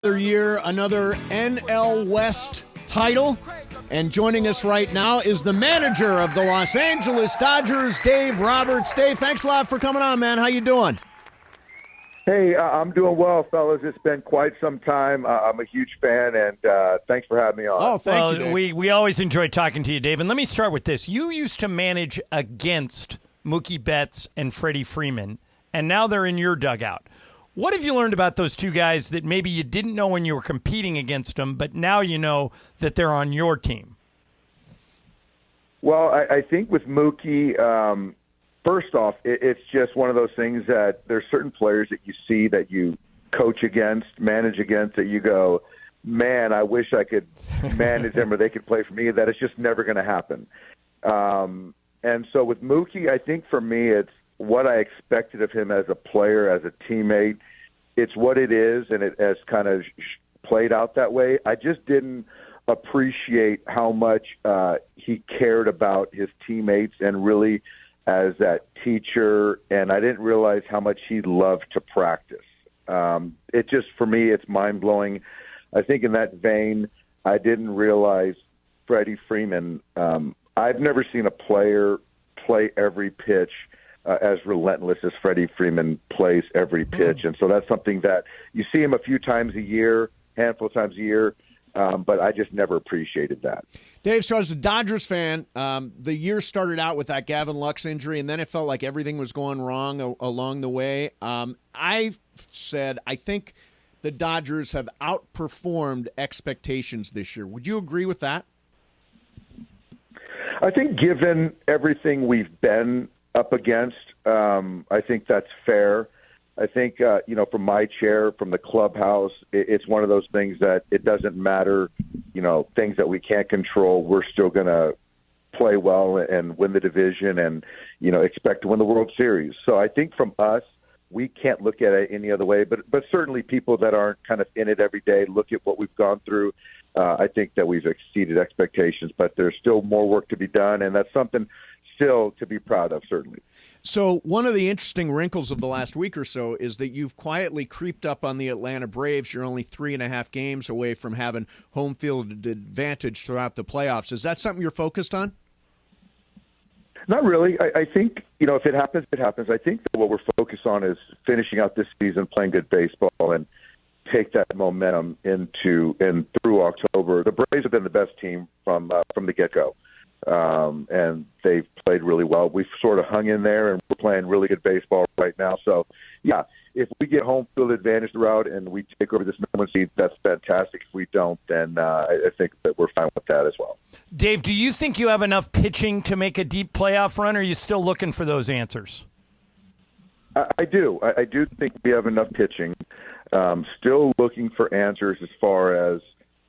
Another year, another NL West title. And joining us right now is the manager of the Los Angeles Dodgers, Dave Roberts. Dave, thanks a lot for coming on, man. How you doing? Hey, I'm doing well, fellas. It's been quite some time. I'm a huge fan, and thanks for having me on. Oh, thank you, Dave. We always enjoy talking to you, Dave. And let me start with this. You used to manage against Mookie Betts and Freddie Freeman, and now they're in your dugout. What have you learned about those two guys that maybe you didn't know when you were competing against them, but now you know that they're on your team? Well, I think with Mookie, first off, it's just one of those things that there's certain players that you see that you coach against, manage against, that you go, man, I wish I could manage them or they could play for me. That it's just never going to happen. And so with Mookie, I think for me, it's what I expected of him as a player, as a teammate. It's what it is, and it has kind of played out that way. I just didn't appreciate how much he cared about his teammates and really as that teacher, and I didn't realize how much he loved to practice. It just, for me, it's mind-blowing. I think in that vein, I didn't realize Freddie Freeman. I've never seen a player play every pitch as relentless as Freddie Freeman plays every pitch. And so that's something that you see him a few times a year, handful of times a year, but I just never appreciated that. Dave, so as a Dodgers fan, the year started out with that Gavin Lux injury, and then it felt like everything was going wrong along the way. I said I think the Dodgers have outperformed expectations this year. Would you agree with that? I think given everything we've been up against, I think that's fair. I think, from my chair, from the clubhouse, it's one of those things that it doesn't matter, things that we can't control. We're still going to play well and win the division and, expect to win the World Series. So I think from us, we can't look at it any other way. But certainly people that aren't kind of in it every day look at what we've gone through. I think that we've exceeded expectations, but there's still more work to be done, and that's something still to be proud of, certainly. So one of the interesting wrinkles of the last week or so is that you've quietly creeped up on the Atlanta Braves. You're only 3.5 games away from having home field advantage throughout the playoffs. Is that something you're focused on? Not really. I think, if it happens, it happens. I think that what we're focused on is finishing out this season, playing good baseball, and take that momentum into and through October. The Braves have been the best team from the get-go. And they've played really well. We've sort of hung in there, and we're playing really good baseball right now. So, yeah, if we get home field advantage route and we take over this number one seed, that's fantastic. If we don't, then I think that we're fine with that as well. Dave, do you think you have enough pitching to make a deep playoff run, or are you still looking for those answers? I do. I do think we have enough pitching. Still looking for answers as far as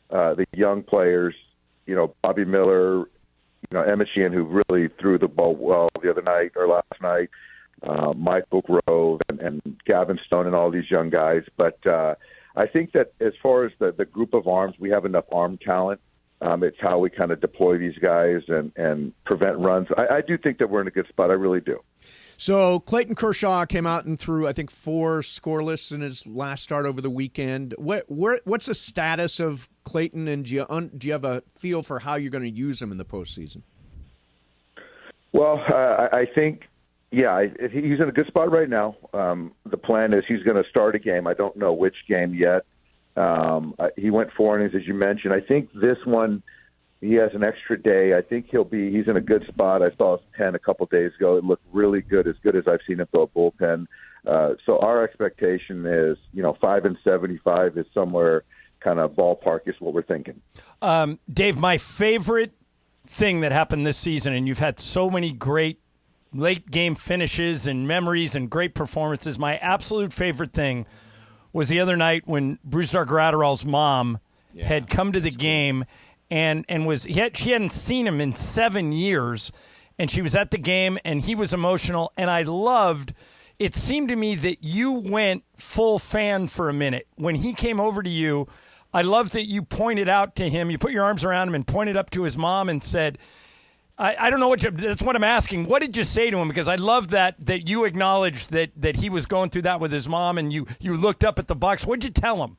the young players, Bobby Miller, Emmett Sheehan, who really threw the ball well the other night or last night, Michael Grove and Gavin Stone and all these young guys. But I think that as far as the group of arms, we have enough arm talent. It's how we kind of deploy these guys and prevent runs. I do think that we're in a good spot. I really do. So Clayton Kershaw came out and threw, I think, 4 scoreless in his last start over the weekend. What's the status of Clayton, and do you have a feel for how you're going to use him in the postseason? Well, I think, he's in a good spot right now. The plan is he's going to start a game. I don't know which game yet. He went 4 innings, as you mentioned. I think this one, he has an extra day. I think he's in a good spot. I saw his pen a couple days ago. It looked really good as I've seen him throw a bullpen. So our expectation is, 5-75 is somewhere kind of ballpark is what we're thinking. Dave, my favorite thing that happened this season, and you've had so many great late game finishes and memories and great performances. My absolute favorite thing was the other night when Brusdar Graterol's mom had come to the game and she hadn't seen him in 7 years, and she was at the game, and he was emotional, and I loved. It seemed to me that you went full fan for a minute when he came over to you. I love that you pointed out to him, you put your arms around him and pointed up to his mom and said, I don't know that's what I'm asking. What did you say to him? Because I love that you acknowledged that he was going through that with his mom, and you looked up at the Bucs. What did you tell him?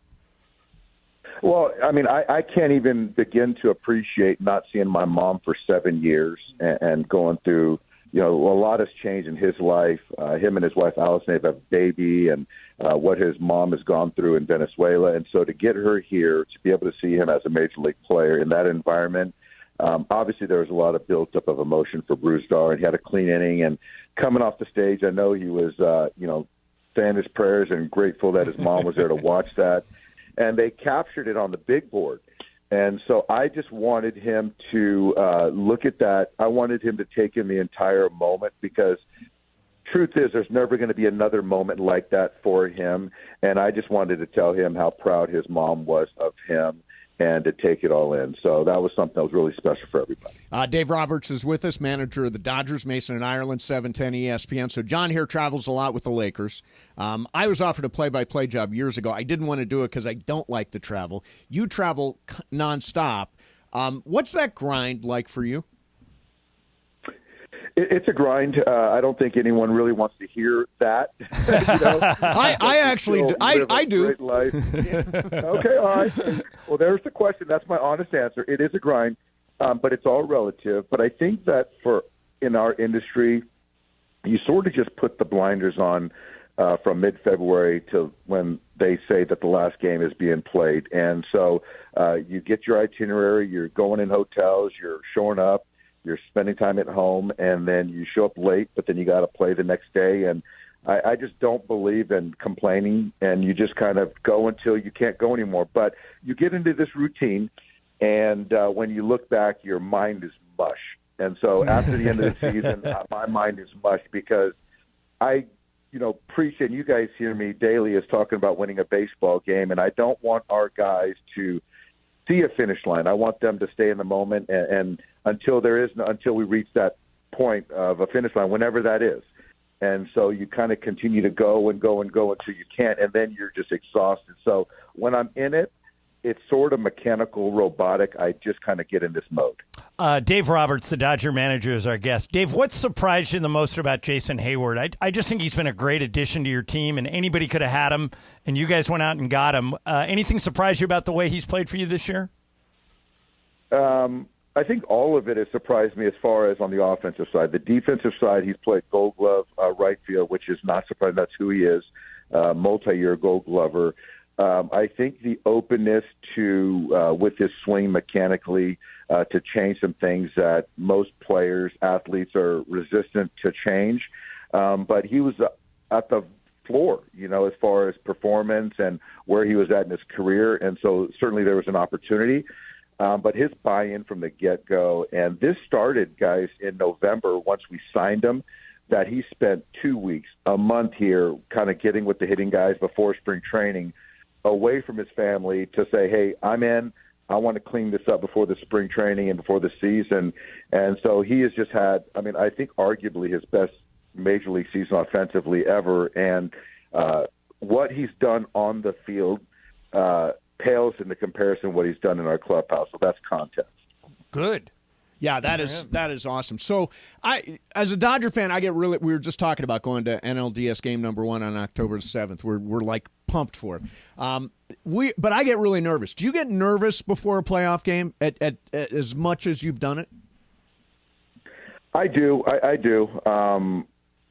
Well, I mean, I can't even begin to appreciate not seeing my mom for 7 years and going through, a lot has changed in his life. Him and his wife, Allison, have a baby, and what his mom has gone through in Venezuela. And so to get her here, to be able to see him as a major league player in that environment, obviously there was a lot of built-up of emotion for Bruce Dar, and he had a clean inning. And coming off the stage, I know he was, saying his prayers and grateful that his mom was there to watch that. And they captured it on the big board. And so I just wanted him to look at that. I wanted him to take in the entire moment, because truth is there's never going to be another moment like that for him. And I just wanted to tell him how proud his mom was of him and to take it all in. So that was something that was really special for everybody. Dave Roberts is with us, manager of the Dodgers, Mason and Ireland, 710 ESPN. So John here travels a lot with the Lakers. I was offered a play-by-play job years ago. I didn't want to do it because I don't like the travel. You travel nonstop. What's that grind like for you? It's a grind. I don't think anyone really wants to hear that. I actually do. I do. Great life. Okay, all right. Well, there's the question. That's my honest answer. It is a grind, but it's all relative. But I think that in our industry, you sort of just put the blinders on from mid-February to when they say that the last game is being played. And so you get your itinerary, you're going in hotels, you're showing up, you're spending time at home, and then you show up late, but then you got to play the next day. And I just don't believe in complaining, and you just kind of go until you can't go anymore. But you get into this routine, and when you look back, your mind is mush. And so after the end of the season, my mind is mush, because I appreciate, and you guys hear me daily as talking about winning a baseball game, and I don't want our guys to see a finish line. I want them to stay in the moment, and until we reach that point of a finish line, whenever that is. And so you kind of continue to go and go and go until you can't, and then you're just exhausted. So when I'm in it, it's sort of mechanical, robotic. I just kind of get in this mode. Dave Roberts, the Dodger manager, is our guest. Dave, what surprised you the most about Jason Hayward? I just think he's been a great addition to your team, and anybody could have had him, and you guys went out and got him. Anything surprise you about the way he's played for you this year? I think all of it has surprised me as far as on the offensive side. The defensive side, he's played Gold Glove right field, which is not surprising. That's who he is, multi-year Gold Glover. I think the openness to, with his swing mechanically, to change some things that most players, athletes are resistant to change. But he was at the floor, as far as performance and where he was at in his career. And so certainly there was an opportunity. But his buy-in from the get-go, and this started, guys, in November once we signed him, that he spent 2 weeks, a month here kind of getting with the hitting guys before spring training, away from his family to say, hey, I'm in. I want to clean this up before the spring training and before the season. And so he has just had, I think arguably his best major league season offensively ever. And what he's done on the field pales in the comparison to what he's done in our clubhouse. So that's context. Good. Yeah, that is awesome. So as a Dodger fan, we were just talking about going to NLDS game number 1 on October 7th. We're like pumped for it. But I get really nervous. Do you get nervous before a playoff game at as much as you've done it? I do. I do.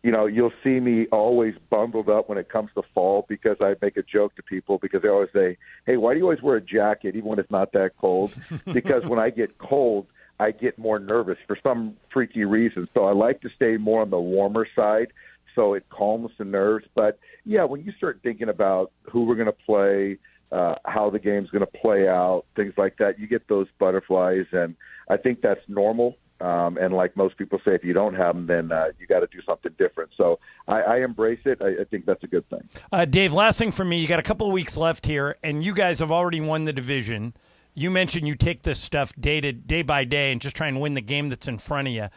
You'll see me always bundled up when it comes to fall, because I make a joke to people because they always say, hey, why do you always wear a jacket even when it's not that cold? Because when I get cold, I get more nervous for some freaky reason. So I like to stay more on the warmer side so it calms the nerves. But, yeah, when you start thinking about who we're going to play, how the game's going to play out, things like that, you get those butterflies, and I think that's normal. And like most people say, if you don't have them, then you got to do something different. So I embrace it. I think that's a good thing. Dave, last thing for me, you got a couple of weeks left here, and you guys have already won the division. You mentioned you take this stuff day by day and just try and win the game that's in front of you.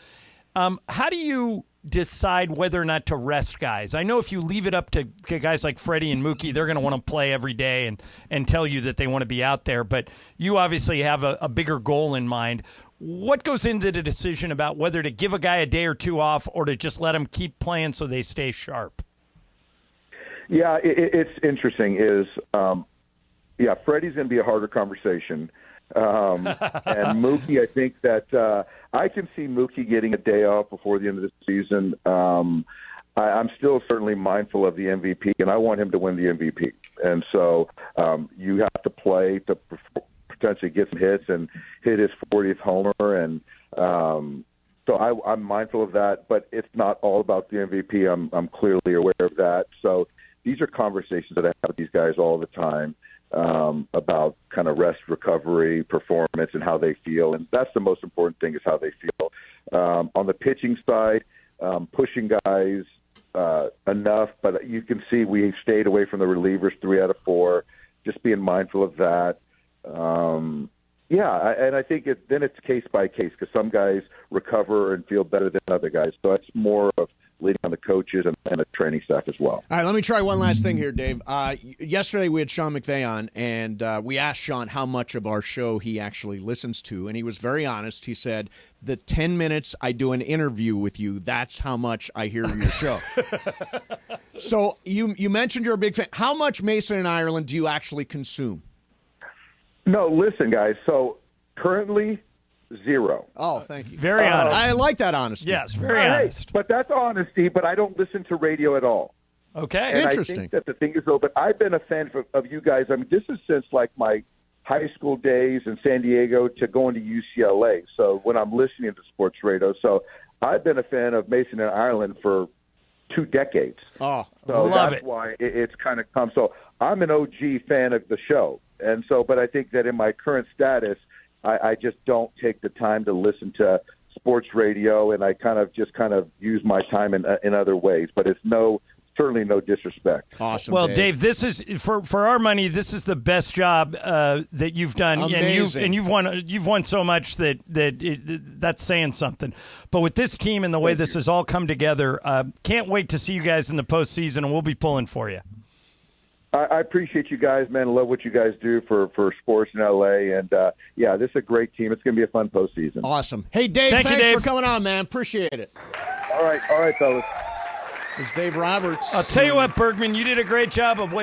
How do you decide whether or not to rest guys? I know if you leave it up to guys like Freddie and Mookie, they're going to want to play every day and tell you that they want to be out there. But you obviously have a bigger goal in mind. What goes into the decision about whether to give a guy a day or two off or to just let them keep playing so they stay sharp? Yeah, it's interesting. Yeah, Freddie's going to be a harder conversation. And Mookie, I think that I can see Mookie getting a day off before the end of the season. I'm still certainly mindful of the MVP, and I want him to win the MVP. And so you have to play to potentially get some hits and hit his 40th homer. And so I'm mindful of that, but it's not all about the MVP. I'm clearly aware of that. So these are conversations that I have with these guys all the time about kind of rest, recovery, performance, and how they feel. And that's the most important thing, is how they feel. On the pitching side, pushing guys enough, but you can see we stayed away from the relievers 3 out of 4, just being mindful of that. And I think then it's case by case, because some guys recover and feel better than other guys. So it's more of leading on the coaches and the training staff as well. All right, let me try one last thing here, Dave. Yesterday we had Sean McVay on, and we asked Sean how much of our show he actually listens to, and he was very honest. He said, the 10 minutes I do an interview with you, that's how much I hear your show. So you mentioned you're a big fan. How much Mason and Ireland do you actually consume? No, listen, guys. So currently, 0. Oh, thank you. Very honest. I like that honesty. Yes, very honest. But that's honesty, but I don't listen to radio at all. Okay. And Interesting. I think that the thing is, though, but I've been a fan of you guys. I mean, this is since like my high school days in San Diego to going to UCLA. So when I'm listening to sports radio, so I've been a fan of Mason and Ireland for 2 decades. Oh, so love that's it. why it's kind of come. So I'm an OG fan of the show. And so, but I think that in my current status, I just don't take the time to listen to sports radio, and I kind of use my time in other ways. But it's certainly no disrespect. Awesome. Well, Dave, this is for our money. This is the best job that you've done, Amazing. and you've won so much that's saying something. But with this team and the way this has all come together, can't wait to see you guys in the postseason, and we'll be pulling for you. I appreciate you guys, man. I love what you guys do for sports in L.A. And, this is a great team. It's going to be a fun postseason. awesome. Hey, Dave, Thank you, thanks Dave. for coming on, man. Appreciate it. All right, fellas. It's Dave Roberts. I'll tell you what, Bergman, you did a great job of what